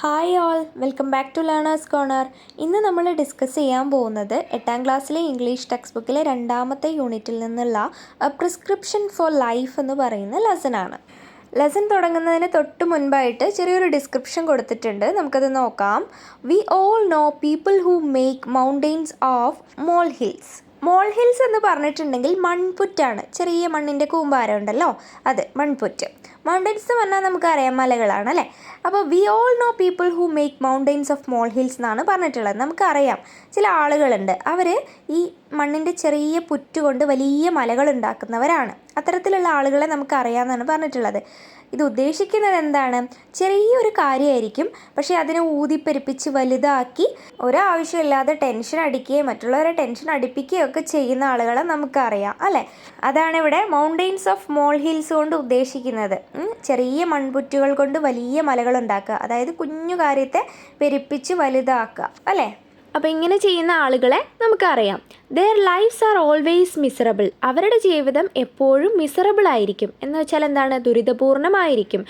Hi all, welcome back to learners corner. ഇന്ന് നമ്മൾ discuss ചെയ്യാൻ പോകുന്നത് 8ാം ക്ലാസ്സിലെ ഇംഗ്ലീഷ് ടെക്സ്റ്റ് ബുക്കിലെ 2ാമത്തെ യൂണിറ്റിൽ നിന്നുള്ള പ്രിസ്ക്രിപ്ഷൻ ഫോർ ലൈഫ് എന്ന് പറയുന്ന ലെസനാണ്. ലെസൺ തുടങ്ങുന്നതിന് തൊട്ട് മുൻപായിട്ട് ചെറിയൊരു ഡിസ്ക്രിപ്ഷൻ കൊടുത്തിട്ടുണ്ട്, നമുക്കത് നോക്കാം. We all know people who make mountains of mole hills. Mole hills എന്ന് പറഞ്ഞിട്ടുണ്ടെങ്കിൽ മൺപുറ്റാണ്. ചെറിയ മണ്ണിൻ്റെ കൂമ്പാരം ഉണ്ടല്ലോ, അത് മൺപുറ്റ്. മൗണ്ടെയ്ൻസ് എന്ന് പറഞ്ഞാൽ നമുക്കറിയാം മലകളാണ് അല്ലേ. അപ്പോൾ V all know people who make mountains of mole hills എന്നാണ് പറഞ്ഞിട്ടുള്ളത്. നമുക്കറിയാം ചില ആളുകളുണ്ട്, അവർ ഈ മണ്ണിൻ്റെ ചെറിയ പുറ്റ് കൊണ്ട് വലിയ മലകൾ ഉണ്ടാക്കുന്നവരാണ്. അത്തരത്തിലുള്ള ആളുകളെ നമുക്കറിയാമെന്നാണ് പറഞ്ഞിട്ടുള്ളത്. ഇത് ഉദ്ദേശിക്കുന്നത് എന്താണ്? ചെറിയൊരു കാര്യമായിരിക്കും, പക്ഷേ അതിനെ ഊതിപ്പെരുപ്പിച്ച് വലുതാക്കി ഒരാവശ്യമില്ലാതെ ടെൻഷൻ അടിക്കുകയും മറ്റുള്ളവരെ ടെൻഷൻ അടിപ്പിക്കുകയും ഒക്കെ ചെയ്യുന്ന ആളുകളെ നമുക്കറിയാം അല്ലേ. അതാണ് ഇവിടെ മൗണ്ടെയ്ൻസ് ഓഫ് മോൾ ഹിൽസ് കൊണ്ട് ഉദ്ദേശിക്കുന്നത്. ചെറിയ മൺപുറ്റുകൾ കൊണ്ട് വലിയ മലകൾ ഉണ്ടാക്കുക, അതായത് കുഞ്ഞു കാര്യത്തെ പെരുപ്പിച്ച് വലുതാക്കുക അല്ലേ. അപ്പോൾ ഇങ്ങനെ ചെയ്യുന്ന ആളുകളെ നമുക്കറിയാം. Their lives are always miserable. അവരുടെ ജീവിതം എപ്പോഴും മിസറബിൾ ആയിരിക്കും. എന്ന് വെച്ചാൽ എന്താണ്? ദുരിതപൂർണമായിരിക്കും.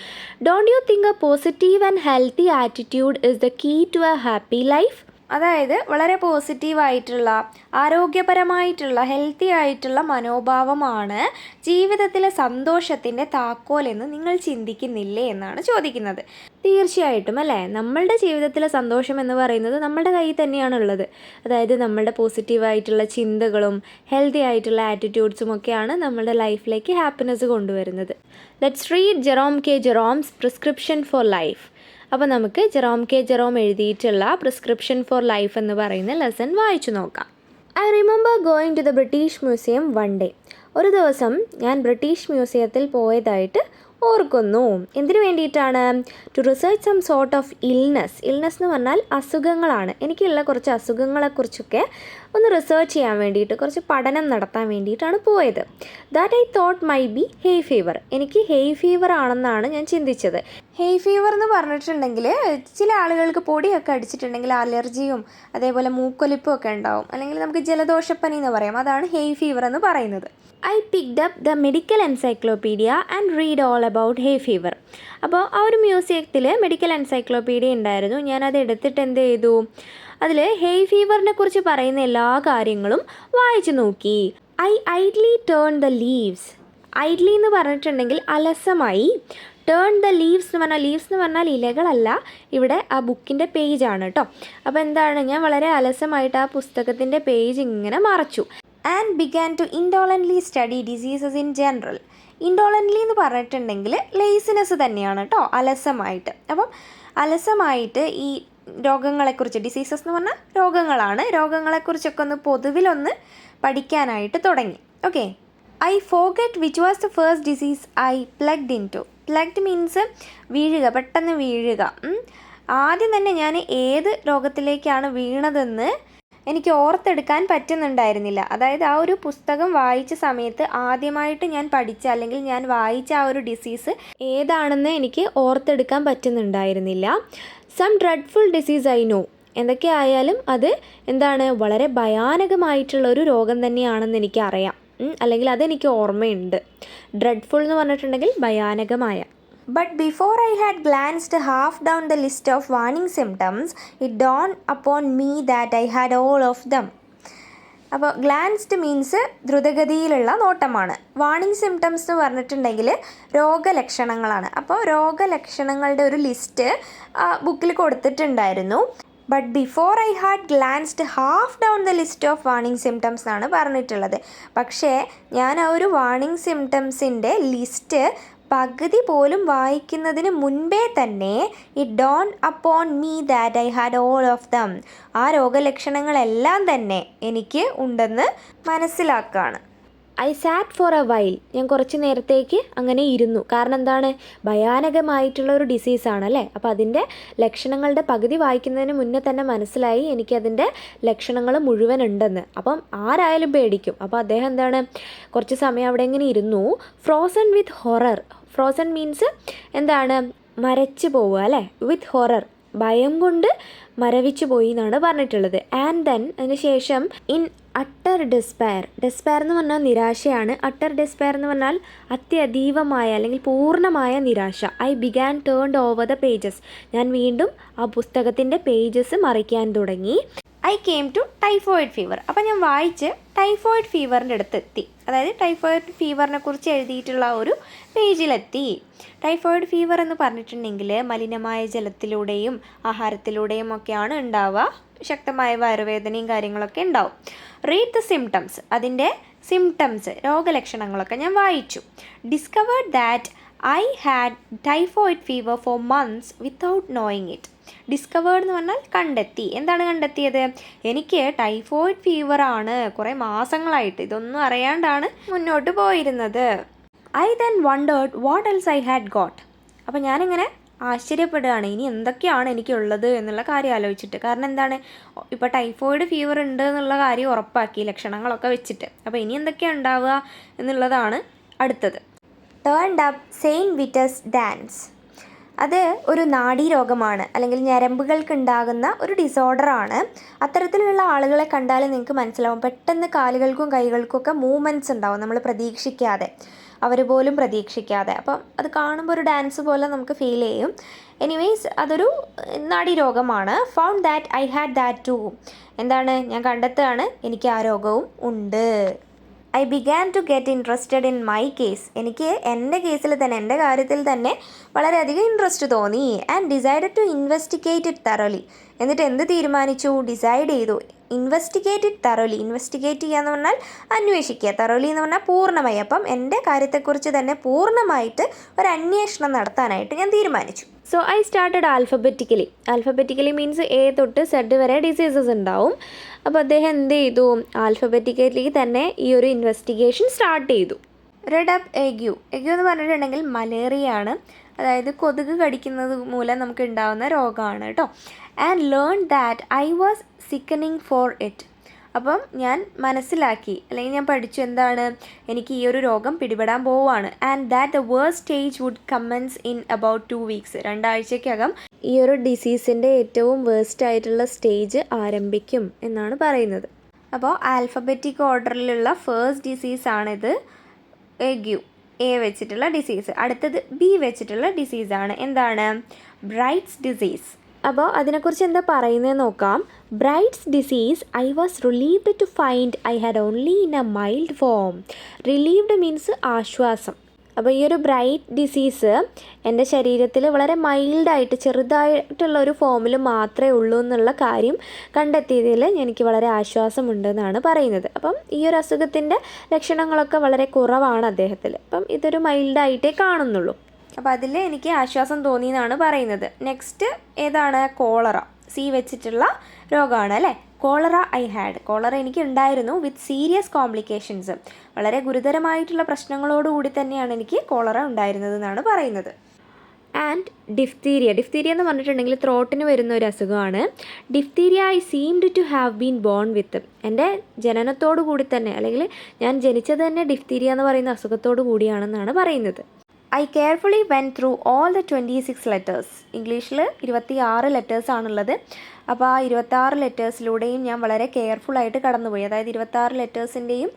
Don't you think a positive and healthy attitude is the key to a happy life? അതായത് വളരെ പോസിറ്റീവായിട്ടുള്ള, ആരോഗ്യപരമായിട്ടുള്ള, ഹെൽത്തി ആയിട്ടുള്ള മനോഭാവമാണ് ജീവിതത്തിലെ സന്തോഷത്തിൻ്റെ താക്കോലെന്ന് നിങ്ങൾ ചിന്തിക്കുന്നില്ലേ എന്നാണ് ചോദിക്കുന്നത്. തീർച്ചയായിട്ടും അല്ലേ. നമ്മളുടെ ജീവിതത്തിലെ സന്തോഷം എന്ന് പറയുന്നത് നമ്മുടെ കയ്യിൽ തന്നെയാണുള്ളത്. അതായത് നമ്മളുടെ പോസിറ്റീവായിട്ടുള്ള ചിന്തകളും ഹെൽത്തി ആയിട്ടുള്ള ആറ്റിറ്റ്യൂഡ്സും ഒക്കെയാണ് നമ്മുടെ ലൈഫിലേക്ക് ഹാപ്പിനെസ് കൊണ്ടുവരുന്നത്. Let's read Jerome K Jerome's prescription for life. അപ്പോൾ നമുക്ക് ജെറോം കെ ജെറോം എഴുതിയിട്ടുള്ള പ്രിസ്ക്രിപ്ഷൻ ഫോർ ലൈഫ് എന്ന് പറയുന്ന ലെസൺ വായിച്ചു നോക്കാം. I remember going to the British Museum one day. ഒരു ദിവസം ഞാൻ ബ്രിട്ടീഷ് മ്യൂസിയത്തിൽ പോയതായിട്ട് ഓർക്കുന്നു. എന്തിനു വേണ്ടിയിട്ടാണ്? To research some sort of illness. Illness എന്ന് പറഞ്ഞാൽ അസുഖങ്ങളാണ്. എനിക്കുള്ള കുറച്ച് അസുഖങ്ങളെക്കുറിച്ചൊക്കെ ഒന്ന് റിസർച്ച് ചെയ്യാൻ വേണ്ടിയിട്ട്, കുറച്ച് പഠനം നടത്താൻ വേണ്ടിയിട്ടാണ് പോയത്. That I thought my B hey fever. എനിക്ക് ഹെയ് ഫീവർ ആണെന്നാണ് ഞാൻ ചിന്തിച്ചത്. ഹെയ് ഫീവർ എന്ന് പറഞ്ഞിട്ടുണ്ടെങ്കിൽ ചില ആളുകൾക്ക് പൊടിയൊക്കെ അടിച്ചിട്ടുണ്ടെങ്കിൽ അലർജിയും അതേപോലെ മൂക്കൊലിപ്പും ഒക്കെ ഉണ്ടാവും, അല്ലെങ്കിൽ നമുക്ക് ജലദോഷപ്പനി എന്ന് പറയാം. അതാണ് ഹെയ് ഫീവർ എന്ന് പറയുന്നത്. I picked up the medical encyclopedia and read all about hay fever. അപ്പോൾ ആ ഒരു മ്യൂസിയത്തിൽ മെഡിക്കൽ എൻസൈക്ലോപീഡിയ ഉണ്ടായിരുന്നു. ഞാനത് എടുത്തിട്ട് എന്ത് ചെയ്തു? അതിൽ ഹെയ് ഫീവറിനെ കുറിച്ച് പറയുന്ന എല്ലാ കാര്യങ്ങളും വായിച്ചു നോക്കി. I idly turn the leaves. Idly എന്ന് പറഞ്ഞിട്ടുണ്ടെങ്കിൽ അലസമായി. ടേൺ ദ ലീവ്സ് എന്ന് പറഞ്ഞാൽ, ലീവ്സ് എന്ന് പറഞ്ഞാൽ ഇലകളല്ല, ഇവിടെ ആ ബുക്കിൻ്റെ പേജാണ് കേട്ടോ. അപ്പോൾ എന്താണ്, ഞാൻ വളരെ അലസമായിട്ട് ആ പുസ്തകത്തിൻ്റെ പേജ് ഇങ്ങനെ മറച്ചു. And began to indolently study diseases in general. Indolently എന്ന് പറഞ്ഞിട്ടുണ്ടെങ്കിൽ ലേസിനെസ് തന്നെയാണ് കേട്ടോ, അലസമായിട്ട്. അപ്പം അലസമായിട്ട് ഈ രോഗങ്ങളെക്കുറിച്ച്, ഡിസീസസ് എന്ന് പറഞ്ഞാൽ രോഗങ്ങളാണ്, രോഗങ്ങളെക്കുറിച്ചൊക്കെ ഒന്ന് പൊതുവിലൊന്ന് പഠിക്കാനായിട്ട് തുടങ്ങി. Okay. I forget which was the first disease I plugged into. Plugged means വീഴുക, പെട്ടെന്ന് വീഴുക. ആദ്യം തന്നെ ഞാൻ ഏത് രോഗത്തിലേക്കാണ് വീണതെന്ന് എനിക്ക് ഓർത്തെടുക്കാൻ പറ്റുന്നുണ്ടായിരുന്നില്ല. അതായത് ആ ഒരു പുസ്തകം വായിച്ച സമയത്ത് ആദ്യമായിട്ട് ഞാൻ പഠിച്ച അല്ലെങ്കിൽ ഞാൻ വായിച്ച ആ ഒരു ഡിസീസ് ഏതാണെന്ന് എനിക്ക് ഓർത്തെടുക്കാൻ പറ്റുന്നുണ്ടായിരുന്നില്ല. Some dreadful disease I know. എന്തൊക്കെയായാലും അത് എന്താണ്, വളരെ ഭയാനകമായിട്ടുള്ളൊരു രോഗം തന്നെയാണെന്ന് എനിക്കറിയാം, അല്ലെങ്കിൽ അതെനിക്ക് ഓർമ്മയുണ്ട്. ഡ്രെഡ്ഫുൾ എന്ന് പറഞ്ഞിട്ടുണ്ടെങ്കിൽ ഭയാനകമായ. But before I had glanced half down the list of warning symptoms, it dawned upon me that I had all of them. അപ്പോൾ ഗ്ലാൻസ്ഡ് മീൻസ് ദ്രുതഗതിയിലുള്ള നോട്ടമാണ്. വാർണിംഗ് സിംറ്റംസ് എന്ന് പറഞ്ഞിട്ടുണ്ടെങ്കിൽ രോഗലക്ഷണങ്ങളാണ്. അപ്പോൾ രോഗലക്ഷണങ്ങളുടെ ഒരു ലിസ്റ്റ് ബുക്കിൽ കൊടുത്തിട്ടുണ്ടായിരുന്നു. But before I had glanced half down the list of warning symptoms എന്നാണ് പറഞ്ഞിട്ടുള്ളത്. പക്ഷേ ഞാൻ ആ ഒരു വാർണിംഗ് സിംറ്റംസിൻ്റെ ലിസ്റ്റ് പകുതി പോലും വായിക്കുന്നതിന് മുൻപേ തന്നെ it dawn upon me that I had all of them. ആ രോഗലക്ഷണങ്ങളെല്ലാം തന്നെ എനിക്ക് ഉണ്ടെന്ന് മനസ്സിലാക്കുകയാണ്. I sat for a while. ഞാൻ കുറച്ച് നേരത്തേക്ക് അങ്ങനെ ഇരുന്നു. കാരണം എന്താണ്, ഭയാനകമായിട്ടുള്ള ഒരു ഡിസീസാണല്ലേ. അപ്പോൾ അതിൻ്റെ ലക്ഷണങ്ങളുടെ പകുതി വായിക്കുന്നതിന് മുന്നേ തന്നെ മനസ്സിലായി എനിക്കതിൻ്റെ ലക്ഷണങ്ങൾ മുഴുവൻ ഉണ്ടെന്ന്. അപ്പം ആരായാലും പേടിക്കും. അപ്പോൾ അദ്ദേഹം എന്താണ്, കുറച്ച് സമയം അവിടെ ഇങ്ങനെ ഇരുന്നു. ഫ്രോസൺ വിത്ത് ഹൊറർ. ഫ്രോസൺ മീൻസ് എന്താണ്, മരച്ചു പോവുക അല്ലേ. വിത്ത് ഹൊറർ, ഭയം കൊണ്ട് മരവിച്ചു പോയി എന്നാണ് പറഞ്ഞിട്ടുള്ളത്. ആൻഡ് ദെൻ അതിന് ശേഷം ഇൻ അട്ടർ ഡെസ്പയർ എന്ന് പറഞ്ഞാൽ നിരാശയാണ്. അട്ടർ ഡെസ്പയർ എന്ന് പറഞ്ഞാൽ അത്യതീവമായ അല്ലെങ്കിൽ പൂർണ്ണമായ നിരാശ. I began turned over the pages. ഞാൻ വീണ്ടും ആ പുസ്തകത്തിൻ്റെ പേജസ് മറിക്കാൻ തുടങ്ങി. I came to typhoid fever. അപ്പോൾ ഞാൻ വായിച്ച് ടൈഫോയിഡ് ഫീവറിൻ്റെ അടുത്ത് എത്തി. അതായത് ടൈഫോയിഡ് ഫീവറിനെ കുറിച്ച് എഴുതിയിട്ടുള്ള ഒരു പേജിലെത്തി. ടൈഫോയിഡ് ഫീവർ എന്ന് പറഞ്ഞിട്ടുണ്ടെങ്കിൽ മലിനമായ ജലത്തിലൂടെയും ആഹാരത്തിലൂടെയും ഒക്കെയാണ് ഉണ്ടാവുക. ശക്തമായ വയറുവേദനയും കാര്യങ്ങളൊക്കെ ഉണ്ടാവും. Read the symptoms. അതിൻ്റെ സിംറ്റംസ് രോഗലക്ഷണങ്ങളൊക്കെ ഞാൻ വായിച്ചു. Discovered that I had typhoid fever for months without knowing it. Discovered എന്ന് പറഞ്ഞാൽ കണ്ടെത്തി. എന്താണ് കണ്ടെത്തിയത്? എനിക്ക് ടൈഫോയിഡ് ഫീവറാണ്, കുറേ മാസങ്ങളായിട്ട് ഇതൊന്നും അറിയാണ്ടാണ് മുന്നോട്ട് പോയിരുന്നത്. I then wondered what else I had got. അപ്പോൾ ഞാനിങ്ങനെ ആശ്ചര്യപ്പെടുകയാണ്, ഇനി എന്തൊക്കെയാണ് എനിക്കുള്ളത് എന്നുള്ള കാര്യം ആലോചിച്ചിട്ട്. കാരണം എന്താണ്, ഇപ്പോൾ ടൈഫോയിഡ് ഫീവർ ഉണ്ട് എന്നുള്ള കാര്യം ഉറപ്പാക്കി ലക്ഷണങ്ങളൊക്കെ വെച്ചിട്ട്. അപ്പോൾ ഇനി എന്തൊക്കെയാണ് ഉണ്ടാവുക എന്നുള്ളതാണ് അടുത്തത്. Turned up Saint Vitus dance. അത് ഒരു നാഡീരോഗമാണ്, അല്ലെങ്കിൽ ഞരമ്പുകൾക്കുണ്ടാകുന്ന ഒരു ഡിസോർഡറാണ്. അത്തരത്തിലുള്ള ആളുകളെ കണ്ടാൽ നിങ്ങൾക്ക് മനസ്സിലാവും, പെട്ടെന്ന് കാലുകൾക്കും കൈകൾക്കും ഒക്കെ മൂവ്മെൻറ്റ്സ് ഉണ്ടാവും, നമ്മൾ പ്രതീക്ഷിക്കാതെ, അവർ പോലും പ്രതീക്ഷിക്കാതെ. അപ്പം അത് കാണുമ്പോൾ ഒരു ഡാൻസ് പോലെ നമുക്ക് ഫീൽ ചെയ്യും. എനിവേയ്സ് അതൊരു നാഡീരോഗമാണ്. Found that I had that too. എന്താണ്, ഞാൻ കണ്ടെത്തുകയാണ് എനിക്ക് ആ രോഗവും ഉണ്ട്. I began to get interested in my case. എനിക്ക് എൻ്റെ കേസിൽ തന്നെ, എൻ്റെ കാര്യത്തിൽ തന്നെ വളരെയധികം ഇൻട്രസ്റ്റ് തോന്നി. And decided to investigate it thoroughly. എന്നിട്ട് എന്ത് തീരുമാനിച്ചു? ഡിസൈഡ് ചെയ്തു. Investigate it thoroughly. ഇൻവെസ്റ്റിഗേറ്റ് ചെയ്യുക എന്ന് പറഞ്ഞാൽ അന്വേഷിക്കുക, തറോലി എന്ന് പറഞ്ഞാൽ പൂർണ്ണമായി. അപ്പം എൻ്റെ കാര്യത്തെക്കുറിച്ച് തന്നെ പൂർണ്ണമായിട്ട് ഒരു അന്വേഷണം നടത്താനായിട്ട് ഞാൻ തീരുമാനിച്ചു. So I started alphabetically. Alphabetically means A തൊട്ട് സെഡ് വരെ ഡിസീസസ് ഉണ്ടാവും. അപ്പോൾ അദ്ദേഹം എന്ത് ചെയ്തു? ആൽഫബറ്റിക്കലി തന്നെ ഈ ഒരു ഇൻവെസ്റ്റിഗേഷൻ സ്റ്റാർട്ട് ചെയ്തു. Read up ague. എഗ്യൂ എന്ന് പറഞ്ഞിട്ടുണ്ടെങ്കിൽ മലേറിയയാണ്, അതായത് കൊതുക് കടിക്കുന്നത് മൂലം നമുക്ക് ഉണ്ടാകുന്ന രോഗമാണ് കേട്ടോ. And learn that I was sickening for it. അപ്പം ഞാൻ മനസ്സിലാക്കി, അല്ലെങ്കിൽ ഞാൻ പഠിച്ചു എന്താണ്, എനിക്ക് ഈ ഒരു രോഗം പിടിപെടാൻ പോവുകയാണ്. And that the worst stage would commence in about 2 weeks. 2 ആഴ്ചയ്ക്കകം ഈ ഒരു ഡിസീസിൻ്റെ ഏറ്റവും വേഴ്സ്റ്റ് ആയിട്ടുള്ള സ്റ്റേജ് ആരംഭിക്കും എന്നാണ് പറയുന്നത്. അപ്പോൾ ആൽഫബറ്റിക് ഓർഡറിലുള്ള ഫേസ്റ്റ് ഡിസീസാണിത്, എഗ്യൂ, എ വെച്ചിട്ടുള്ള ഡിസീസ്. അടുത്തത് ബി വെച്ചിട്ടുള്ള ഡിസീസാണ്. എന്താണ്? Bright's disease. അപ്പോൾ അതിനെക്കുറിച്ച് എന്താ പറയുന്നത് നോക്കാം. Bright's disease I was relieved to find I had only in a mild form. Relieved means ആശ്വാസം. അപ്പോൾ ഈ ഒരു ബ്രൈറ്റ് ഡിസീസ് എൻ്റെ ശരീരത്തിൽ വളരെ മൈൽഡായിട്ട് ചെറുതായിട്ടുള്ള ഒരു ഫോമിൽ മാത്രമേ ഉള്ളൂ എന്നുള്ള കാര്യം കണ്ടെത്തിയതിൽ എനിക്ക് വളരെ ആശ്വാസമുണ്ടെന്നാണ് പറയുന്നത്. അപ്പം ഈ ഒരു അസുഖത്തിൻ്റെ ലക്ഷണങ്ങളൊക്കെ വളരെ കുറവാണ് അദ്ദേഹത്തിൽ. അപ്പം ഇതൊരു മൈൽഡായിട്ടേ കാണുന്നുള്ളൂ. അപ്പോൾ അതിൽ എനിക്ക് ആശ്വാസം തോന്നി എന്നാണ് പറയുന്നത്. നെക്സ്റ്റ് ഏതാണ്? കോളറ. സി വെച്ചിട്ടുള്ള രോഗമാണ് അല്ലേ. Cholera I had. കോളറ എനിക്ക് ഉണ്ടായിരുന്നു വിത്ത് സീരിയസ് കോംപ്ലിക്കേഷൻസ്. വളരെ ഗുരുതരമായിട്ടുള്ള പ്രശ്നങ്ങളോടുകൂടി തന്നെയാണ് എനിക്ക് കോളറ ഉണ്ടായിരുന്നത് എന്നാണ് പറയുന്നത്. And diphtheria. ഡിഫ്തീരിയ എന്ന് പറഞ്ഞിട്ടുണ്ടെങ്കിൽ ത്രോട്ടിന് വരുന്ന ഒരു അസുഖമാണ്. Diphtheria I seemed to have been born with. എൻ്റെ ജനനത്തോടു കൂടി തന്നെ, അല്ലെങ്കിൽ ഞാൻ ജനിച്ചത് തന്നെ ഡിഫ്തീരിയ എന്ന് പറയുന്ന അസുഖത്തോടു കൂടിയാണെന്നാണ് പറയുന്നത്. I carefully went through all the 26 letters. ഇംഗ്ലീഷിൽ 26 ലെറ്റേഴ്സാണുള്ളത്. അപ്പോൾ ആ 26 ലെറ്റേഴ്സിലൂടെയും ഞാൻ വളരെ കെയർഫുള്ളായിട്ട് കടന്നുപോയി. അതായത് 26 ലെറ്റേഴ്സിൻ്റെയും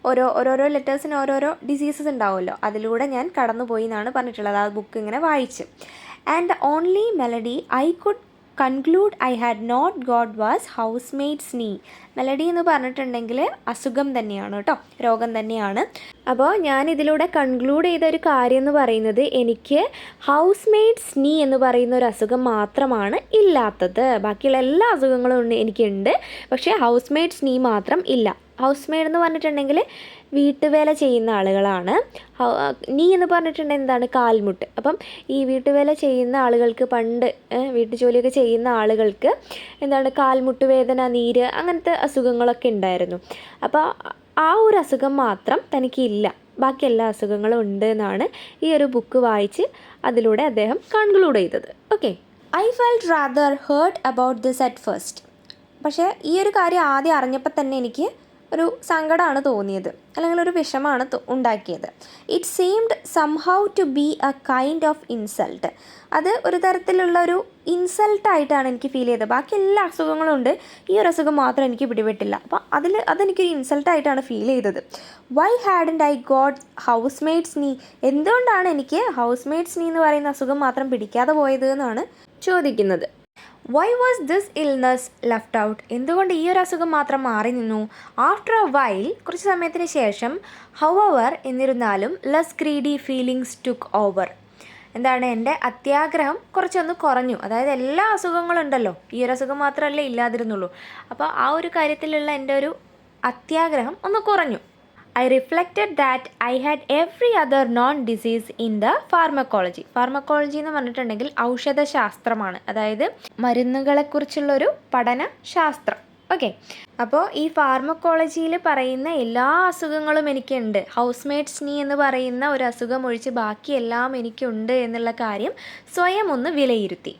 ഓരോരോ ലെറ്റേഴ്സിന് ഓരോരോ ഡിസീസസ് ഉണ്ടാവുമല്ലോ, അതിലൂടെ ഞാൻ കടന്നുപോയി എന്നാണ് പറഞ്ഞിട്ടുള്ളത്. ആ ബുക്ക് ഇങ്ങനെ വായിച്ച്. And the only malady I could conclude I had not got was housemaid's knee. Malady എന്ന് പറഞ്ഞിട്ടുണ്ടെങ്കിൽ അസുഖം തന്നെയാണ് കേട്ടോ, രോഗം തന്നെയാണ്. അപ്പോൾ ഞാൻ ഇതിലൂടെ കൺക്ലൂഡ് ചെയ്ത ഒരു കാര്യം എന്ന് പറയുന്നത്, എനിക്ക് ഹൗസ് മെയ്ഡ് സ്നീ എന്ന് പറയുന്ന ഒരു അസുഖം മാത്രമാണ് ഇല്ലാത്തത്. ബാക്കിയുള്ള എല്ലാ അസുഖങ്ങളും എനിക്കുണ്ട്, പക്ഷേ ഹൗസ് മെയ്ഡ് സ്നീ മാത്രം ഇല്ല. ഹൗസ് മെയ്ഡ് എന്ന് പറഞ്ഞിട്ടുണ്ടെങ്കിൽ വീട്ടുവേല ചെയ്യുന്ന ആളുകളാണ്. നീ എന്ന് പറഞ്ഞിട്ടുണ്ടെങ്കിൽ എന്താണ്? കാൽമുട്ട്. അപ്പം ഈ വീട്ടുവേല ചെയ്യുന്ന ആളുകൾക്ക്, പണ്ട് വീട്ടുജോലിയൊക്കെ ചെയ്യുന്ന ആളുകൾക്ക് എന്താണ്, കാൽമുട്ട് വേദന, നീര്, അങ്ങനത്തെ അസുഖങ്ങളൊക്കെ ഉണ്ടായിരുന്നു. അപ്പോൾ ആ ഒരു അസുഖം മാത്രം തനിക്കില്ല, ബാക്കി എല്ലാ അസുഖങ്ങളും ഉണ്ട് എന്നാണ് ഈ ഒരു ബുക്ക് വായിച്ച് അതിലൂടെ അദ്ദേഹം കൺക്ലൂഡ് ചെയ്തത്. Okay. I felt rather hurt about this at first. പക്ഷേ ഈ ഒരു കാര്യം ആദ്യം അറിഞ്ഞപ്പോൾ തന്നെ എനിക്ക് ഒരു സങ്കടമാണ് തോന്നിയത്, അല്ലെങ്കിൽ ഒരു വിഷമമാണ് ഉണ്ടാക്കിയത്. It seemed somehow to be a kind of insult. അത് ഒരു തരത്തിലുള്ള ഒരു ഇൻസൾട്ടായിട്ടാണ് എനിക്ക് ഫീൽ ചെയ്തത്. ബാക്കി എല്ലാ അസുഖങ്ങളും ഉണ്ട്, ഈ ഒരു അസുഖം മാത്രം എനിക്ക് പിടിപെട്ടില്ല. അപ്പോൾ അതെനിക്കൊരു ഇൻസൾട്ടായിട്ടാണ് ഫീൽ ചെയ്തത്. Why hadn't I got house mates knee? എന്തുകൊണ്ടാണ് എനിക്ക് ഹൗസ് മേറ്റ്സ് നീ എന്ന് പറയുന്ന അസുഖം മാത്രം പിടിക്കാതെ പോയത് എന്നാണ് ചോദിക്കുന്നത്. Why was this illness left out? എന്തുകൊണ്ട് ഈ ഒരു അസുഖം മാത്രം മാറി നിന്നു? ആഫ്റ്റർ എ വൈൽ, കുറച്ച് സമയത്തിന് ശേഷം, ഹൗവർ എന്നിരുന്നാലും, less greedy feelings took over. എന്താണ്, എൻ്റെ അത്യാഗ്രഹം കുറച്ചൊന്ന് കുറഞ്ഞു. അതായത് എല്ലാ അസുഖങ്ങളും ഉണ്ടല്ലോ, ഈ ഒരു അസുഖം മാത്രമല്ലേ ഇല്ലാതിരുന്നുള്ളൂ. അപ്പോൾ ആ ഒരു കാര്യത്തിലുള്ള എൻ്റെ ഒരു അത്യാഗ്രഹം ഒന്ന് കുറഞ്ഞു. I reflected that I had every other non-disease in the pharmacology. Pharmacology എന്ന് പറഞ്ഞിട്ടുണ്ടെങ്കിൽ ഔഷധശാസ്ത്രമാണ്, അതായത് മരുന്നുകളെക്കുറിച്ചുള്ളൊരു പഠനശാസ്ത്രം. ഓക്കെ, അപ്പോൾ ഈ ഫാർമക്കോളജിയിൽ പറയുന്ന എല്ലാ അസുഖങ്ങളും എനിക്കുണ്ട്. ഹൗസ്മേറ്റ്സ് നീ എന്ന് പറയുന്ന ഒരു അസുഖം ഒഴിച്ച് ബാക്കിയെല്ലാം എനിക്കുണ്ട് എന്നുള്ള കാര്യം സ്വയം ഒന്ന് വിലയിരുത്തി.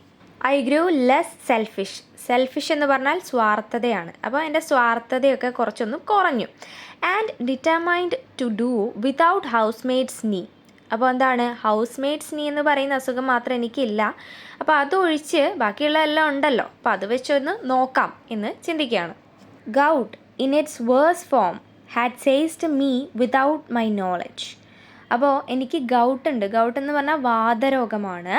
I grew less selfish. Selfish എന്ന് പറഞ്ഞാൽ സ്വാർത്ഥതയാണ്. അപ്പോൾ എൻ്റെ സ്വാർത്ഥതയൊക്കെ കുറച്ചൊന്ന് കുറഞ്ഞു. And determined to do without housemaid's knee. അപ്പോൾ എന്താണ്, ഹൗസ്മേറ്റ്സ് നീ എന്ന് പറയുന്ന അസുഖം മാത്രം എനിക്കില്ല, അപ്പോൾ അതൊഴിച്ച് ബാക്കിയുള്ള എല്ലാം ഉണ്ടല്ലോ, അപ്പോൾ അത് വെച്ചൊന്ന് നോക്കാം എന്ന് ചിന്തിക്കുകയാണ്. Gout in its worse form had seized me without my knowledge. അപ്പോൾ എനിക്ക് ഗൗട്ടുണ്ട്. ഗൗട്ട് എന്ന് പറഞ്ഞാൽ വാതരോഗമാണ്.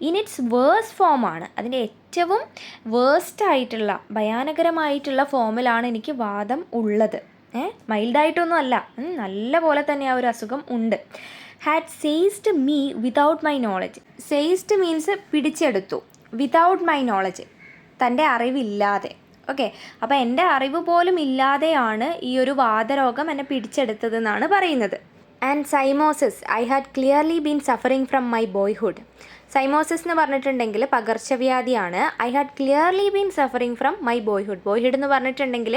ഇൻ ഇറ്റ്സ് വേഴ്സ് ഫോമാണ്, അതിൻ്റെ ഏറ്റവും വേഴ്സ്റ്റായിട്ടുള്ള ഭയാനകരമായിട്ടുള്ള ഫോമിലാണ് എനിക്ക് വാദം ഉള്ളത്. മൈൽഡായിട്ടൊന്നും അല്ല, നല്ല പോലെ തന്നെ ആ ഒരു അസുഖം ഉണ്ട്. Had seized me without my knowledge. Seized means പിടിച്ചെടുത്തു, വിതൗട്ട് മൈ നോളജ് തൻ്റെ അറിവില്ലാതെ. ഓക്കെ, അപ്പോൾ എൻ്റെ അറിവ് പോലും ഇല്ലാതെയാണ് ഈ ഒരു വാതരോഗം എന്നെ പിടിച്ചെടുത്തതെന്നാണ് പറയുന്നത്. And zymosis I had clearly been suffering from my boyhood. Zymosis എന്ന് പറഞ്ഞിട്ടുണ്ടെങ്കിൽ പകർച്ചവ്യാധിയാണ്. I had clearly been suffering from my boyhood. Boyhood എന്ന് പറഞ്ഞിട്ടുണ്ടെങ്കിൽ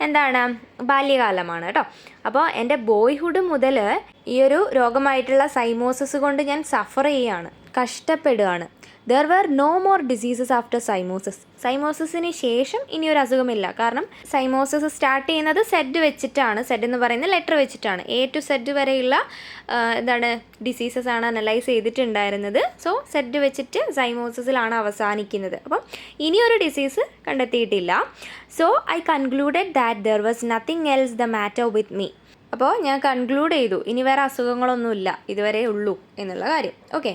എന്താണ്, ബാല്യകാലമാണ് കേട്ടോ. അപ്പോൾ എൻ്റെ ബോയ്ഹുഡ് മുതൽ ഈ ഒരു രോഗമായിട്ടുള്ള സൈമോസിസ് കൊണ്ട് ഞാൻ സഫർ ചെയ്യുകയാണ്, കഷ്ടപ്പെടുകയാണ്. There were no more diseases after zymosis. സൈമോസിസിന് ശേഷം ഇനിയൊരു അസുഖമില്ല. കാരണം സൈമോസിസ് സ്റ്റാർട്ട് ചെയ്യുന്നത് സെഡ് വെച്ചിട്ടാണ്. സെഡ് എന്ന് പറയുന്ന ലെറ്റർ വെച്ചിട്ടാണ്. എ ടു സെഡ് വരെയുള്ള ഡിസീസസ് ആണ് അനലൈസ് ചെയ്തിട്ടുണ്ടായിരുന്നത്. സോ സെഡ് വെച്ചിട്ട് സൈമോസിസിലാണ് അവസാനിക്കുന്നത്. അപ്പം ഇനിയൊരു ഡിസീസ് കണ്ടെത്തിയിട്ടില്ല. So I concluded that there was nothing else the matter with me. അപ്പോൾ ഞാൻ കൺക്ലൂഡ് ചെയ്തു, ഇനി വേറെ അസുഖങ്ങളൊന്നുമില്ല, ഇതുവരെ ഉള്ളൂ എന്നുള്ള കാര്യം. Okay,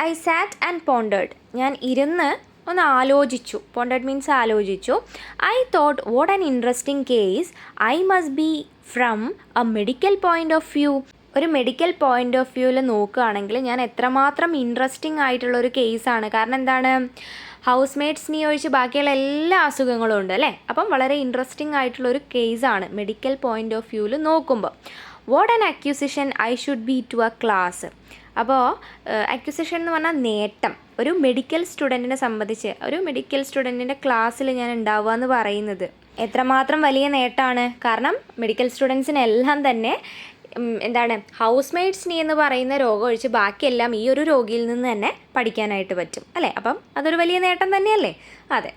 I SAT and പോണ്ടേഡ്. ഞാൻ ഇരുന്ന് ഒന്ന് ആലോചിച്ചു. പോണ്ടേഡ് മീൻസ് ആലോചിച്ചു. I thought what an interesting case I must be from A medical point of view. ഒരു മെഡിക്കൽ പോയിൻ്റ് ഓഫ് വ്യൂവിൽ നോക്കുകയാണെങ്കിൽ ഞാൻ എത്രമാത്രം ഇൻട്രസ്റ്റിംഗ് ആയിട്ടുള്ളൊരു കേസാണ്. കാരണം എന്താണ്, ഹൗസ് മേറ്റ്സ് നീ ഒഴിച്ച് ബാക്കിയുള്ള എല്ലാ അസുഖങ്ങളും ഉണ്ട് അല്ലേ. അപ്പം വളരെ ഇൻട്രസ്റ്റിംഗ് ആയിട്ടുള്ളൊരു കേസാണ് മെഡിക്കൽ പോയിൻ്റ് ഓഫ് വ്യൂവിൽ നോക്കുമ്പോൾ. What an acquisition I should be to a class. അപ്പോൾ അക്യൂസിഷൻ എന്ന് പറഞ്ഞാൽ നേട്ടം. ഒരു മെഡിക്കൽ സ്റ്റുഡൻറ്റിനെ സംബന്ധിച്ച്, ഒരു മെഡിക്കൽ സ്റ്റുഡൻറ്റിൻ്റെ ക്ലാസ്സിൽ ഞാൻ ഉണ്ടാവുക എന്ന് പറയുന്നത് എത്രമാത്രം വലിയ നേട്ടമാണ്. കാരണം മെഡിക്കൽ സ്റ്റുഡൻസിനെല്ലാം തന്നെ എന്താണ്, ഹൗസ് മേറ്റ്സ് നീ എന്ന് പറയുന്ന രോഗം ഒഴിച്ച് ബാക്കിയെല്ലാം ഈ ഒരു രോഗിയിൽ നിന്ന് തന്നെ പഠിക്കാനായിട്ട് പറ്റും അല്ലേ. അപ്പം അതൊരു വലിയ നേട്ടം തന്നെയല്ലേ. അതെ.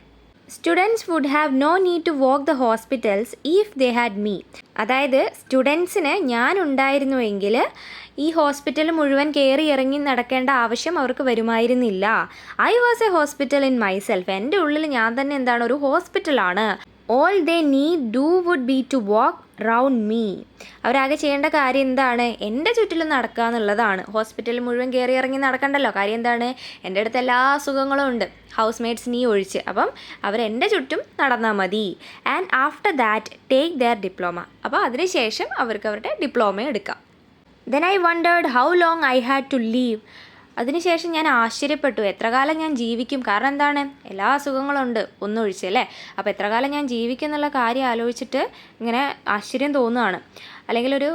Students would have no need to walk the hospitals if they had me. അതായത് സ്റ്റുഡൻസിന് ഞാൻ ഉണ്ടായിരുന്നുവെങ്കിൽ ഈ ഹോസ്പിറ്റൽ മുഴുവൻ കയറി ഇറങ്ങി നടക്കേണ്ട ആവശ്യം അവർക്ക് വരുമായിരുന്നില്ല. I was a hospital in myself. എൻ്റെ ഉള്ളിൽ ഞാൻ തന്നെ എന്താണ്, ഒരു ഹോസ്പിറ്റലാണ്. All they need do would be to walk round me. അവരാകെ ചെയ്യേണ്ട കാര്യം എന്താണ്, എൻ്റെ ചുറ്റിലും നടക്കുക എന്നുള്ളതാണ്. ഹോസ്പിറ്റലിൽ മുഴുവൻ കയറി ഇറങ്ങി നടക്കണ്ടല്ലോ. കാര്യം എന്താണ്, എൻ്റെ അടുത്ത് എല്ലാ അസുഖങ്ങളും ഉണ്ട്, ഹൗസ് മേറ്റ്സ് നീ ഒഴിച്ച്. അപ്പം അവരെൻ്റെ ചുറ്റും നടന്നാൽ മതി. And after that take their diploma. അപ്പോൾ അതിനുശേഷം അവർക്ക് അവരുടെ ഡിപ്ലോമ എടുക്കാം. Then I wondered how long I had to live. അതിനുശേഷം ഞാൻ ആശ്ചര്യപ്പെട്ടു, എത്ര കാലം ഞാൻ ജീവിക്കും. കാരണം എന്താണ്, എല്ലാ അസുഖങ്ങളുണ്ട് ഒന്നൊഴിച്ച് അല്ലേ. അപ്പോൾ എത്ര കാലം ഞാൻ ജീവിക്കും എന്നുള്ള കാര്യം ആലോചിച്ചിട്ട് ഇങ്ങനെ ആശ്ചര്യം തോന്നുകയാണ്, അല്ലെങ്കിൽ ഒരു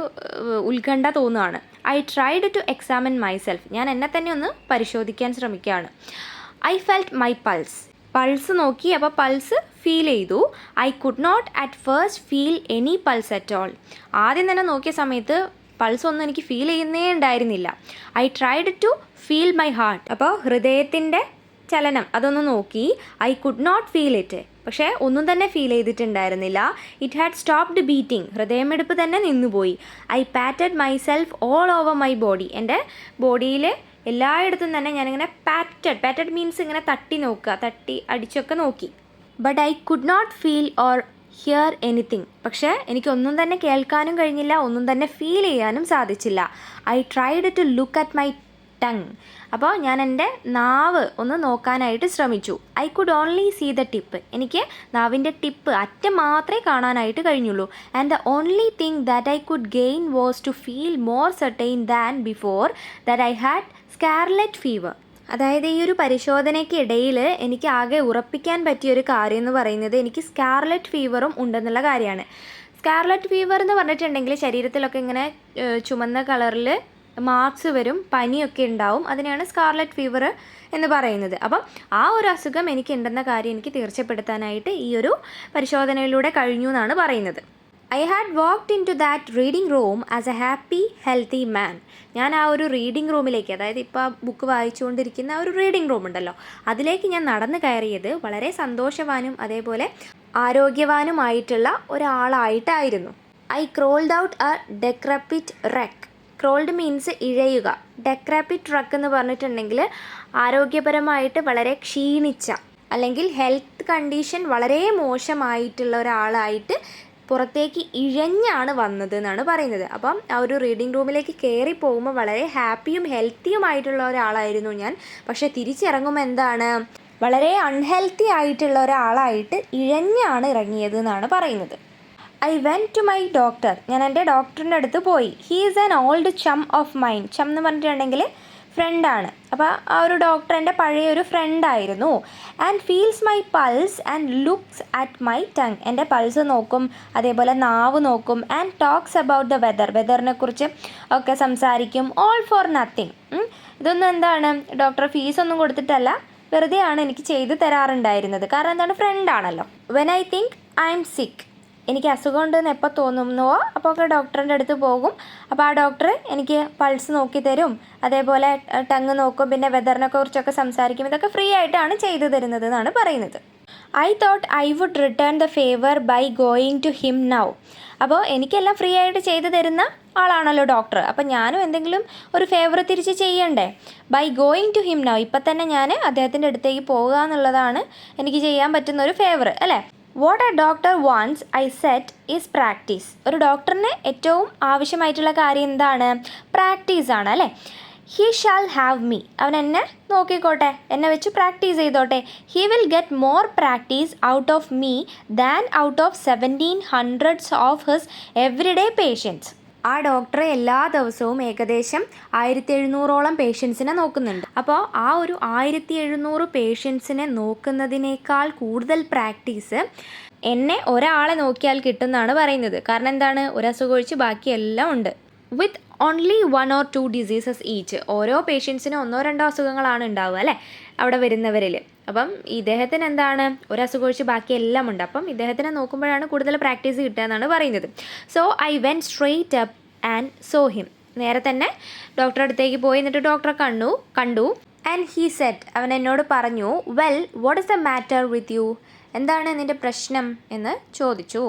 ഉത്കണ്ഠ തോന്നുകയാണ്. I tried to examine myself. ഞാൻ എന്നെ തന്നെ ഒന്ന് പരിശോധിക്കാൻ ശ്രമിക്കുകയാണ്. ഐ ഫെൽറ്റ് മൈ പൾസ് നോക്കി. അപ്പോൾ പൾസ് ഫീൽ ചെയ്തു. I could not at first feel any pulse at all. ആദ്യം തന്നെ നോക്കിയ സമയത്ത് പൾസ് ഒന്നും എനിക്ക് ഫീൽ ചെയ്യുന്നേ ഉണ്ടായിരുന്നില്ല. I tried to feel my heart. അപ്പോൾ ഹൃദയത്തിൻ്റെ ചലനം അതൊന്ന് നോക്കി. I could not feel it. പക്ഷേ ഒന്നും തന്നെ ഫീൽ ചെയ്തിട്ടുണ്ടായിരുന്നില്ല. ഇറ്റ് ഹാഡ് സ്റ്റോപ്ഡ് ബീറ്റിംഗ്, ഹൃദയമിടിപ്പ് തന്നെ നിന്നുപോയി. I patted myself all over my body, എൻ്റെ ബോഡിയിൽ എല്ലായിടത്തും തന്നെ ഞാനിങ്ങനെ പാറ്റഡ് മീൻസ് ഇങ്ങനെ തട്ടി അടിച്ചൊക്കെ നോക്കി. But I could not feel or hear anything, പക്ഷേ എനിക്കൊന്നും തന്നെ കേൾക്കാനും കഴിഞ്ഞില്ല, ഒന്നും തന്നെ ഫീൽ ചെയ്യാനും സാധിച്ചില്ല. I tried to look at my tongue, അപ്പോൾ ഞാൻ എൻ്റെ നാവ് ഒന്ന് നോക്കാനായിട്ട് ശ്രമിച്ചു. I could only see the tip, എനിക്ക് നാവിൻ്റെ ടിപ്പ് അറ്റം മാത്രമേ കാണാനായിട്ട് കഴിഞ്ഞുള്ളൂ. And the only thing that I could gain was to feel more certain than before that I had scarlet fever. അതായത് ഈ ഒരു പരിശോധനയ്ക്ക് ഇടയിൽ എനിക്ക് ആകെ ഉറപ്പിക്കാൻ പറ്റിയൊരു കാര്യം എന്ന് പറയുന്നത് എനിക്ക് സ്കാർലെറ്റ് ഫീവറും ഉണ്ടെന്നുള്ള കാര്യമാണ്. സ്കാർലെറ്റ് ഫീവർ എന്ന് പറഞ്ഞിട്ടുണ്ടെങ്കിൽ ശരീരത്തിലൊക്കെ ഇങ്ങനെ ചുമന്ന കളറിൽ മാർക്സ് വരും, പനിയൊക്കെ ഉണ്ടാവും, അതിനെയാണ് സ്കാർലെറ്റ് ഫീവർ എന്ന് പറയുന്നത്. അപ്പം ആ ഒരു അസുഖം എനിക്ക് ഉണ്ടെന്ന കാര്യം എനിക്ക് തീർച്ചപ്പെടുത്താനായിട്ട് ഈ ഒരു പരിശോധനയിലൂടെ കഴിഞ്ഞു എന്നാണ് പറയുന്നത്. I had walked into that reading room as a happy healthy man. ഞാൻ ആ ഒരു റീഡിംഗ് റൂമിലേക്ക്, അതായത് ഇപ്പോൾ ആ ബുക്ക് വായിച്ചുകൊണ്ടിരിക്കുന്ന ആ ഒരു റീഡിംഗ് റൂം ഉണ്ടല്ലോ, അതിലേക്ക് ഞാൻ നടന്നു കയറിയത് വളരെ സന്തോഷവാനും അതേപോലെ ആരോഗ്യവാനുമായിട്ടുള്ള ഒരാളായിട്ടായിരുന്നു. I crawled out a decrepit wreck. Crawled means ഇഴയുക, ഡെക്രപ്പിറ്റ് റെക്ക് എന്ന് പറഞ്ഞിട്ടുണ്ടെങ്കിൽ ആരോഗ്യപരമായിട്ട് വളരെ ക്ഷീണിച്ച അല്ലെങ്കിൽ ഹെൽത്ത് കണ്ടീഷൻ വളരെ മോശമായിട്ടുള്ള ഒരാളായിട്ട് പുറത്തേക്ക് ഇഴഞ്ഞാണ് വന്നത് എന്നാണ് പറയുന്നത്. അപ്പം ആ ഒരു റീഡിംഗ് റൂമിലേക്ക് കയറി പോകുമ്പോൾ വളരെ ഹാപ്പിയും ഹെൽത്തിയുമായിട്ടുള്ള ഒരാളായിരുന്നു ഞാൻ. പക്ഷേ തിരിച്ചിറങ്ങുമ്പോൾ എന്താണ്, വളരെ അൺഹെൽത്തി ആയിട്ടുള്ള ഒരാളായിട്ട് ഇഴഞ്ഞാണ് ഇറങ്ങിയത് എന്നാണ് പറയുന്നത്. I went to my doctor. ഞാൻ എൻ്റെ ഡോക്ടറിൻ്റെ അടുത്ത് പോയി. He is an old chum of mine. Chum എന്ന് പറഞ്ഞിട്ടുണ്ടെങ്കിൽ ഫ്രണ്ടാണ്. അപ്പോൾ ആ ഒരു ഡോക്ടർ എൻ്റെ പഴയൊരു ഫ്രണ്ടായിരുന്നു. And feels my pulse and looks at my tongue. എൻ്റെ പൾസ് നോക്കും, അതേപോലെ നാവ് നോക്കും. ആൻഡ് ടോക്സ് അബൌട്ട് ദ വെതറിനെ കുറിച്ച് ഒക്കെ സംസാരിക്കും. All for nothing. ഇതൊന്നും എന്താണ്, ഡോക്ടർ ഫീസൊന്നും കൊടുത്തിട്ടല്ല, വെറുതെയാണ് എനിക്ക് ചെയ്ത് തരാറുണ്ടായിരുന്നത്. കാരണം എന്താണ്, ഫ്രണ്ടാണല്ലോ. When I think I am sick, എനിക്ക് അസുഖം ഉണ്ടെന്ന് എപ്പോൾ തോന്നുന്നുവോ അപ്പോൾ ഒക്കെ ഡോക്ടറിൻ്റെ അടുത്ത് പോകും. അപ്പോൾ ആ ഡോക്ടർ എനിക്ക് പൾസ് നോക്കി തരും, അതേപോലെ ടങ് നോക്കും, പിന്നെ വെതറിനെ കുറിച്ചൊക്കെ സംസാരിക്കും. ഇതൊക്കെ ഫ്രീ ആയിട്ടാണ് ചെയ്തു തരുന്നത് എന്നാണ് പറയുന്നത്. I thought I would return the favour by going to him now. അപ്പോൾ എനിക്കെല്ലാം ഫ്രീ ആയിട്ട് ചെയ്തു തരുന്ന ആളാണല്ലോ ഡോക്ടർ, അപ്പോൾ ഞാനും എന്തെങ്കിലും ഒരു ഫേവർ തിരിച്ച് ചെയ്യണ്ടേ. By going to him now, ഇപ്പം തന്നെ ഞാൻ അദ്ദേഹത്തിൻ്റെ അടുത്തേക്ക് പോകുക എന്നുള്ളതാണ് എനിക്ക് ചെയ്യാൻ പറ്റുന്ന ഒരു ഫേവർ അല്ലേ. What A doctor wants I set is practice. ഒരു ഡോക്ടറിന് ഏറ്റവും ആവശ്യമായിട്ടുള്ള കാര്യം എന്താണ്, പ്രാക്ടീസാണ് അല്ലേ. ഹി ഷാൽ ഹാവ് മീ, അവൻ എന്നെ നോക്കിക്കോട്ടെ, എന്നെ വെച്ച് പ്രാക്ടീസ് ചെയ്തോട്ടെ. He will get more practice out of me than out of 1700s of his everyday patients. ആ ഡോക്ടർ എല്ലാ ദിവസവും ഏകദേശം 1700ഓളം പേഷ്യൻസിനെ നോക്കുന്നുണ്ട്. അപ്പോൾ ആ ഒരു 1700 പേഷ്യൻസിനെ നോക്കുന്നതിനേക്കാൾ കൂടുതൽ പ്രാക്ടീസ് എന്നെ ഒരാളെ നോക്കിയാൽ കിട്ടുമെന്നാണ് പറയുന്നത്. കാരണം എന്താണ്, ഒരസുഖം ഒഴിച്ച് ബാക്കിയെല്ലാം ഉണ്ട്. വിത്ത് ഓൺലി 1 or 2 ഡിസീസസ് ഈച്ച്. ഓരോ പേഷ്യൻസിനും 1-2 അസുഖങ്ങളാണ് ഉണ്ടാവുക അല്ലേ അവിടെ വരുന്നവരിൽ. അപ്പം ഇദ്ദേഹത്തിന് എന്താണ്, ഒരസുഖം ഒഴിച്ച് ബാക്കിയെല്ലാം ഉണ്ട്. അപ്പം ഇദ്ദേഹത്തിനെ നോക്കുമ്പോഴാണ് കൂടുതൽ പ്രാക്ടീസ് കിട്ടുക എന്നാണ് പറയുന്നത്. So I went straight up and saw him. നേരെ തന്നെ ഡോക്ടറെ അടുത്തേക്ക് പോയി, എന്നിട്ട് ഡോക്ടറെ കണ്ടു. ആൻഡ് ഹീ സെറ്റ്, അവൻ എന്നോട് പറഞ്ഞു, well what is the matter with you, എന്താണ് നിൻ്റെ പ്രശ്നം എന്ന് ചോദിച്ചു.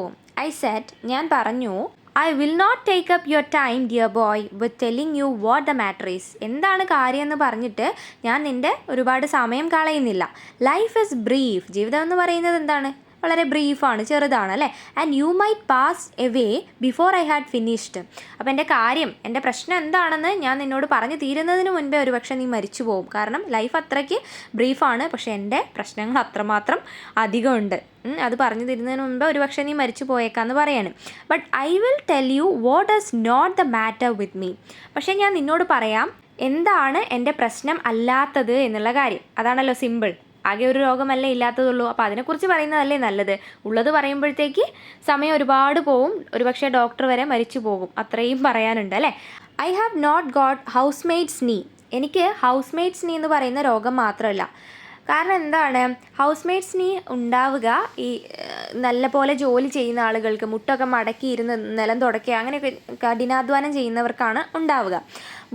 ഐ സെറ്റ്, ഞാൻ പറഞ്ഞു, I will not take up your time dear boy with telling you what the matter is. എന്താണ് കാര്യം എന്ന് പറഞ്ഞിട്ട് ഞാൻ നിൻ്റെ ഒരുപാട് സമയം കളയുന്നില്ല. Life is brief. ജീവിതം എന്ന് പറയുന്നത് എന്താണ്, വളരെ ബ്രീഫാണ്, ചെറുതാണ് അല്ലേ. And you might pass away before I had finished. അപ്പോൾ എൻ്റെ കാര്യം, എൻ്റെ പ്രശ്നം എന്താണെന്ന് ഞാൻ നിന്നോട് പറഞ്ഞു തീരുന്നതിന് മുൻപേ ഒരുപക്ഷെ നീ മരിച്ചു പോകും. കാരണം ലൈഫ് അത്രയ്ക്ക് ബ്രീഫാണ്, പക്ഷേ എൻ്റെ പ്രശ്നങ്ങൾ അത്രമാത്രം അധികമുണ്ട്. അത് പറഞ്ഞു തരുന്നതിന് മുൻപ് ഒരുപക്ഷെ നീ മരിച്ചു പോയേക്കാന്ന് പറയാണ്. But I will tell you what is not the matter with me. പക്ഷേ ഞാൻ നിന്നോട് പറയാം എന്താണ് എൻ്റെ പ്രശ്നം അല്ലാത്തത് എന്നുള്ള കാര്യം. അതാണല്ലോ സിമ്പിൾ. ആകെ ഒരു രോഗമല്ലേ ഇല്ലാത്തതുള്ളൂ, അപ്പോൾ അതിനെക്കുറിച്ച് പറയുന്നതല്ലേ നല്ലത്. ഉള്ളത് പറയുമ്പോഴത്തേക്ക് സമയം ഒരുപാട് പോവും, ഒരുപക്ഷെ ഡോക്ടർ വരെ മരിച്ചു പോകും. അത്രയും പറയാനുണ്ട് അല്ലേ. I have not got housemaid's knee. എനിക്ക് ഹൗസ് മെയ്ഡ്സ് നീ എന്ന് പറയുന്ന രോഗം മാത്രമല്ല. കാരണം എന്താണ്, ഹൗസ് മെയ്ഡ്സ് നീ ഉണ്ടാവുക ഈ നല്ല പോലെ ജോലി ചെയ്യുന്ന ആളുകൾക്ക്, മുട്ടൊക്കെ മടക്കിയിരുന്ന് നിലം തുടയ്ക്കുക, അങ്ങനെയൊക്കെ കഠിനാധ്വാനം ചെയ്യുന്നവർക്കാണ് ഉണ്ടാവുക.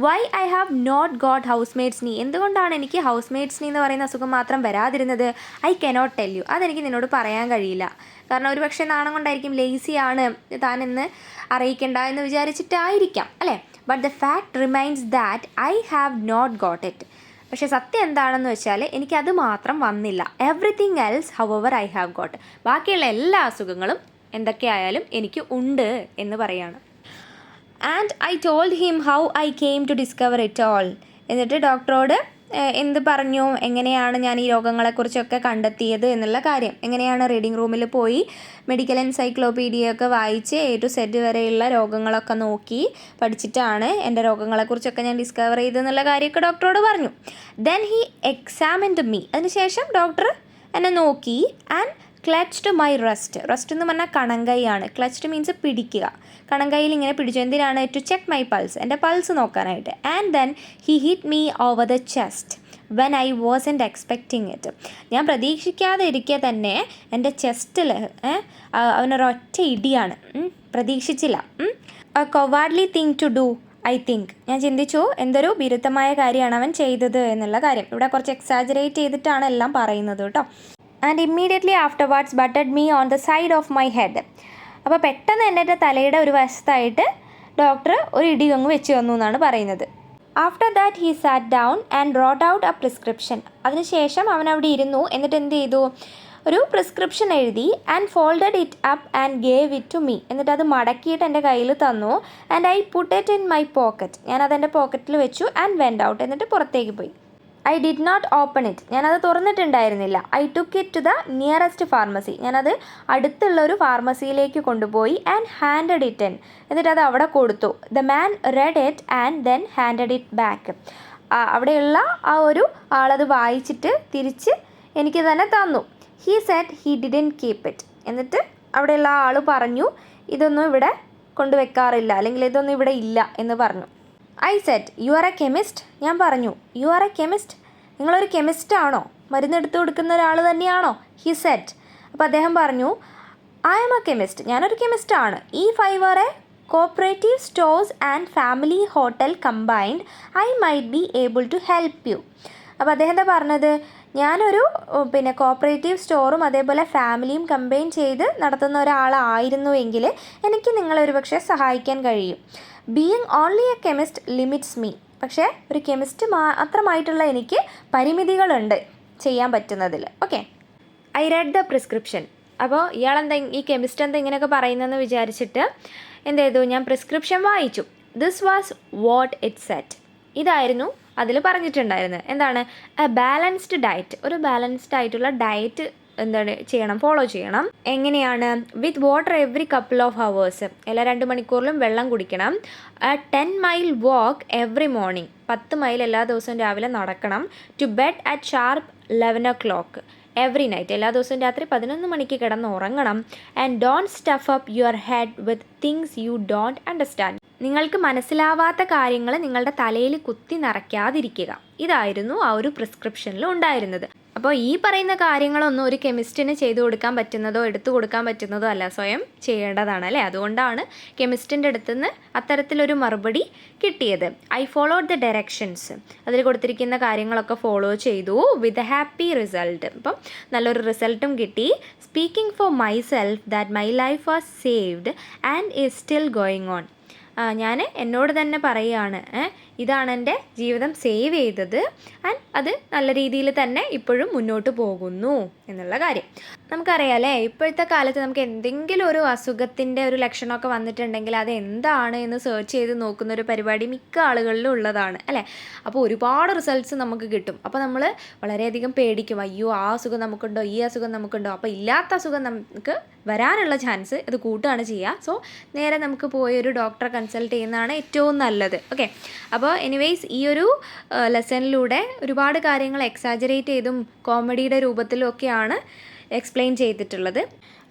Why I have not got house mates knee, എന്തുകൊണ്ടാണ് എനിക്ക് ഹൗസ് മേറ്റ്സ് നീ എന്ന് പറയുന്ന അസുഖം മാത്രം വരാതിരുന്നത്? ഐ കനോട്ട് ടെൽ യു, അതെനിക്ക് നിന്നോട് പറയാൻ കഴിയില്ല. കാരണം ഒരു പക്ഷേ നാണം കൊണ്ടായിരിക്കും, ലേസിയാണ് താനെന്ന് അറിയിക്കേണ്ട എന്ന് വിചാരിച്ചിട്ടായിരിക്കാം അല്ലേ. But the fact remains that I have not got it. പക്ഷേ സത്യം എന്താണെന്ന് വെച്ചാൽ എനിക്കത് മാത്രം വന്നില്ല. Everything else however I have got, ബാക്കിയുള്ള എല്ലാ അസുഖങ്ങളും എന്തൊക്കെയായാലും എനിക്ക് ഉണ്ട് എന്ന് പറയാണ്. And I told him how I came to discover it all. എന്നിട്ട് ഡോക്ടറോട് എന്ത് പറഞ്ഞു, എങ്ങനെയാണ് ഞാൻ ഈ രോഗങ്ങളെക്കുറിച്ചൊക്കെ കണ്ടെത്തിയത് എന്നുള്ള കാര്യം, എങ്ങനെയാണ് റീഡിംഗ് റൂമിൽ പോയി മെഡിക്കൽ എൻസൈക്ലോപീഡിയ ഒക്കെ വായിച്ച് A to Z വരെയുള്ള രോഗങ്ങളൊക്കെ നോക്കി പഠിച്ചിട്ടാണ് എൻ്റെ രോഗങ്ങളെക്കുറിച്ചൊക്കെ ഞാൻ ഡിസ്കവർ ചെയ്തെന്നുള്ള കാര്യമൊക്കെ ഡോക്ടറോട് പറഞ്ഞു. ദെൻ ഹി എക്സാമിൻഡ് മീ, അതിനുശേഷം ഡോക്ടർ എന്നെ നോക്കി. ആൻഡ് ക്ലച്ച്ഡ് മൈ റെസ്റ്റ് എന്ന് പറഞ്ഞാൽ കണങ്കൈയാണ്. ക്ലച്ച്ഡ് മീൻസ് പിടിക്കുക. കണങ്കൈയിൽ ഇങ്ങനെ പിടിച്ചു. എന്തിനാണ്? ടു ചെക്ക് മൈ പൾസ്, എൻ്റെ പൾസ് നോക്കാനായിട്ട്. And then he hit me over the chest when I wasn't expecting it. ഞാൻ പ്രതീക്ഷിക്കാതെ ഇരിക്കെ തന്നെ എൻ്റെ ചെസ്റ്റിൽ അവനൊരൊറ്റ ഇടിയാണ്. പ്രതീക്ഷിച്ചില്ല. A cowardly thing to do I think. ഞാൻ ചിന്തിച്ചു എന്തൊരു വിരുദ്ധമായ കാര്യമാണ് അവൻ ചെയ്തത് എന്നുള്ള കാര്യം. ഇവിടെ കുറച്ച് എക്സാജറേറ്റ് ചെയ്തിട്ടാണ് എല്ലാം പറയുന്നത് കേട്ടോ. And immediately afterwards butted me on the side of my head. അപ്പോൾ പെട്ടെന്ന് എൻ്റെ തലയുടെ ഒരു വശത്തായിട്ട് ഡോക്ടർ ഒരു ഇടി അങ്ങ് വെച്ച് തന്നു എന്നാണ് പറയുന്നത്. After that he sat down and rote out A prescription. അതിനുശേഷം അവൻ അവിടെ ഇരുന്നു. എന്നിട്ട് എന്ത് ചെയ്തു? ഒരു പ്രിസ്ക്രിപ്ഷൻ എഴുതി. And folded it up and gave it to me. എന്നിട്ട് അത് മടക്കിയിട്ട് എൻ്റെ കയ്യിൽ തന്നു. And I put it in my pocket. ഞാനതെൻ്റെ പോക്കറ്റിൽ വെച്ചു. And went out. എന്നിട്ട് പുറത്തേക്ക് പോയി. I did not open it. ഞാനത് തുറന്നിട്ടുണ്ടായിരുന്നില്ല. I took it to the nearest pharmacy. ഞാനത് അടുത്തുള്ള ഒരു ഫാർമസിയിലേക്ക് കൊണ്ടുപോയി. And handed it in. എന്നിട്ട് അത് അവിടെ കൊടുത്തു. The man read it and then handed it back. അവിടെയുള്ള ആ ഒരു ആളത് വായിച്ചിട്ട് തിരിച്ച് എനിക്ക് തന്നെ തന്നു. He said he didn't keep it. എന്നിട്ട് അവിടെയുള്ള ആൾ പറഞ്ഞു ഇതൊന്നും ഇവിടെ കൊണ്ടുവെക്കാറില്ല, അല്ലെങ്കിൽ ഇതൊന്നും ഇവിടെ ഇല്ല എന്ന് പറഞ്ഞു. I set you are A chemist. ഞാൻ പറഞ്ഞു യു ആർ എ കെമിസ്റ്റ്, നിങ്ങളൊരു കെമിസ്റ്റാണോ? മരുന്നെടുത്ത് കൊടുക്കുന്ന ഒരാൾ തന്നെയാണോ? He said. അപ്പോൾ അദ്ദേഹം പറഞ്ഞു ഐ ആം എ കെമിസ്റ്റ്, ഞാനൊരു കെമിസ്റ്റാണ്. If I were a cooperative stores and family hotel combined I might be able to help you. അപ്പോൾ അദ്ദേഹം എന്താ പറഞ്ഞത്? ഞാനൊരു കോപ്പറേറ്റീവ് സ്റ്റോറും അതേപോലെ ഫാമിലിയും കമ്പൈൻ ചെയ്ത് നടത്തുന്ന ഒരാളായിരുന്നുവെങ്കിൽ എനിക്ക് നിങ്ങളെ ഒരു പക്ഷേ സഹായിക്കാൻ കഴിയും. Being only a chemist limits me. പക്ഷേ ഒരു കെമിസ്റ്റ് മാത്രമായിട്ടുള്ള എനിക്ക് പരിമിതികളുണ്ട് ചെയ്യാൻ പറ്റുന്നതിൽ. Okay. I read the prescription. അപ്പോൾ ഇയാളെന്താ ഈ കെമിസ്റ്റ് എന്താ ഇങ്ങനെയൊക്കെ പറയുന്നതെന്ന് വിചാരിച്ചിട്ട് എന്ത് ചെയ്തു? ഞാൻ പ്രിസ്ക്രിപ്ഷൻ വായിച്ചു. This was what it said. ഇതായിരുന്നു അതിൽ പറഞ്ഞിട്ടുണ്ടായിരുന്നത്. എന്താണ്? A balanced diet. ഒരു ബാലൻസ്ഡ് ആയിട്ടുള്ള ഡയറ്റ് എന്താണ് ചെയ്യണം, ഫോളോ ചെയ്യണം. എങ്ങനെയാണ്? With water every couple of hours. എല്ലാ 2 മണിക്കൂറിലും വെള്ളം കുടിക്കണം. 10 mile walk every morning. 10 mile എല്ലാ ദിവസവും രാവിലെ നടക്കണം. To bed at sharp 11 o'clock every night. എല്ലാ ദിവസവും രാത്രി 11 മണിക്ക് കിടന്ന് ഉറങ്ങണം. And don't stuff up your head with things you don't understand. നിങ്ങൾക്ക് മനസ്സിലാവാത്ത കാര്യങ്ങൾ നിങ്ങളുടെ തലയിൽ കുത്തി നിറയ്ക്കാതിരിക്കുക. ഇതായിരുന്നു ആ ഒരു പ്രിസ്ക്രിപ്ഷനിൽ ഉണ്ടായിരുന്നത്. അപ്പോൾ ഈ പറയുന്ന കാര്യങ്ങളൊന്നും ഒരു കെമിസ്റ്റിന് ചെയ്തു കൊടുക്കാൻ പറ്റുന്നതോ എടുത്തു കൊടുക്കാൻ പറ്റുന്നതോ അല്ല, സ്വയം ചെയ്യേണ്ടതാണ് അല്ലേ. അതുകൊണ്ടാണ് കെമിസ്റ്റിൻ്റെ അടുത്ത് നിന്ന് അത്തരത്തിലൊരു മറുപടി കിട്ടിയത്. I followed the directions. അതിൽ കൊടുത്തിരിക്കുന്ന കാര്യങ്ങളൊക്കെ ഫോളോ ചെയ്തു. With a happy result. അപ്പം നല്ലൊരു റിസൾട്ടും കിട്ടി. Speaking for my self that my life was saved and is still going on. ഞാൻ എന്നോട് തന്നെ പറയുകയാണ്, ഇതാണ് എൻ്റെ ജീവിതം സേവ് ചെയ്തത് ആൻഡ് അത് നല്ല രീതിയിൽ തന്നെ ഇപ്പോഴും മുന്നോട്ട് പോകുന്നു എന്നുള്ള കാര്യം. നമുക്കറിയാം അല്ലേ, ഇപ്പോഴത്തെ കാലത്ത് നമുക്ക് എന്തെങ്കിലും ഒരു അസുഖത്തിൻ്റെ ഒരു ലക്ഷണമൊക്കെ വന്നിട്ടുണ്ടെങ്കിൽ അത് എന്താണ് എന്ന് സെർച്ച് ചെയ്ത് നോക്കുന്ന ഒരു പരിപാടി മിക്ക ആളുകളിലും ഉള്ളതാണ് അല്ലേ. അപ്പോൾ ഒരുപാട് റിസൾട്ട്സ് നമുക്ക് കിട്ടും. അപ്പോൾ നമ്മൾ വളരെയധികം പേടിക്കും, അയ്യോ ആ അസുഖം നമുക്കുണ്ടോ, ഈ അസുഖം നമുക്കുണ്ടോ. അപ്പോൾ ഇല്ലാത്ത അസുഖം നമുക്ക് വരാനുള്ള ചാൻസ് ഇത് കൂട്ടുകയാണ് ചെയ്യുക. സോ നേരെ നമുക്ക് പോയി ഒരു ഡോക്ടറെ കൺസൾട്ട് ചെയ്യുന്നതാണ് ഏറ്റവും നല്ലത്. ഓക്കെ. അപ്പോൾ എനിവേയ്സ് ഈ ഒരു ലെസണിലൂടെ ഒരുപാട് കാര്യങ്ങൾ എക്സാജറേറ്റ് ചെയ്തും കോമഡിയുടെ രൂപത്തിലും ഒക്കെയാണ് എക്സ്പ്ലെയിൻ ചെയ്തിട്ടുള്ളത്.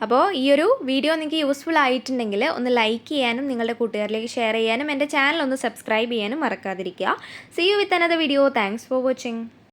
അപ്പോൾ ഈ ഒരു വീഡിയോ നിങ്ങൾക്ക് യൂസ്ഫുൾ ആയിട്ടുണ്ടെങ്കിൽ ഒന്ന് ലൈക്ക് ചെയ്യാനും നിങ്ങളുടെ കൂട്ടുകാരിലേക്ക് ഷെയർ ചെയ്യാനും എൻ്റെ ചാനൽ ഒന്ന് സബ്സ്ക്രൈബ് ചെയ്യാനും മറക്കാതിരിക്കുക. See you with another video. Thanks for watching.